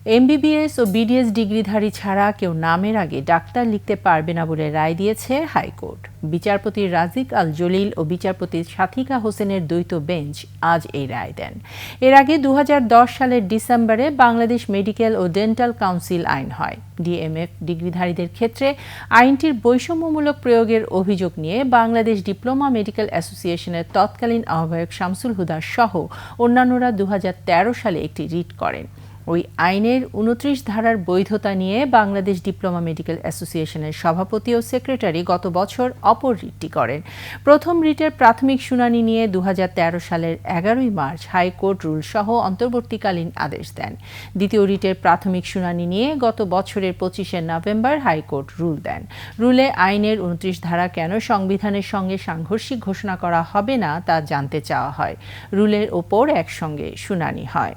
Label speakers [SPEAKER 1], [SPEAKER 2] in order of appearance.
[SPEAKER 1] MBBS ও BDS ডিগ্রিধারী ছাড়া কেউ নামের আগে ডাক্তার লিখতে পারবে না বলে রায় দিয়েছে হাইকোর্ট। বিচারপতি রাজিক আল জলিল ও বিচারপতি সাথিকা হোসেনের দ্বৈত বেঞ্চ আজ এই রায় দেন। এর আগে 2010 সালের ডিসেম্বরে বাংলাদেশ মেডিকেল ও ডেন্টাল কাউন্সিল আইন হয়। ডিএমএফ ডিগ্রিধারীদের ক্ষেত্রে আইনটির বৈষম্যমূলক প্রয়োগের অভিযোগ নিয়ে বাংলাদেশ ডিপ্লোমা মেডিকেল অ্যাসোসিয়েশনের তৎকালীন আহ্বায়ক শামসুল হুদা সহ অন্যান্যরা 2013 সালে একটি রিট করেন। ওই আইনের 29 ধারার বৈধতা নিয়ে বাংলাদেশ ডিপ্লোমা মেডিকেল অ্যাসোসিয়েশনের সভাপতি ও সেক্রেটারি গত বছর অপর রিটটি করেন। প্রথম রিটের প্রাথমিক শুনানি নিয়ে 2013 সালের 11 মার্চ হাইকোর্ট রুল সহ অন্তর্বর্তীকালীন আদেশ দেন। দ্বিতীয় রিটের প্রাথমিক শুনানি নিয়ে গত বছরের 25 নভেম্বর হাইকোর্ট রুল দেন। রুলে আইনের 29 ধারা কেন সংবিধানের সঙ্গে সাংঘর্ষিক ঘোষণা করা হবে না তা জানতে চাওয়া হয়। রুলের ওপর একসঙ্গে শুনানি হয়।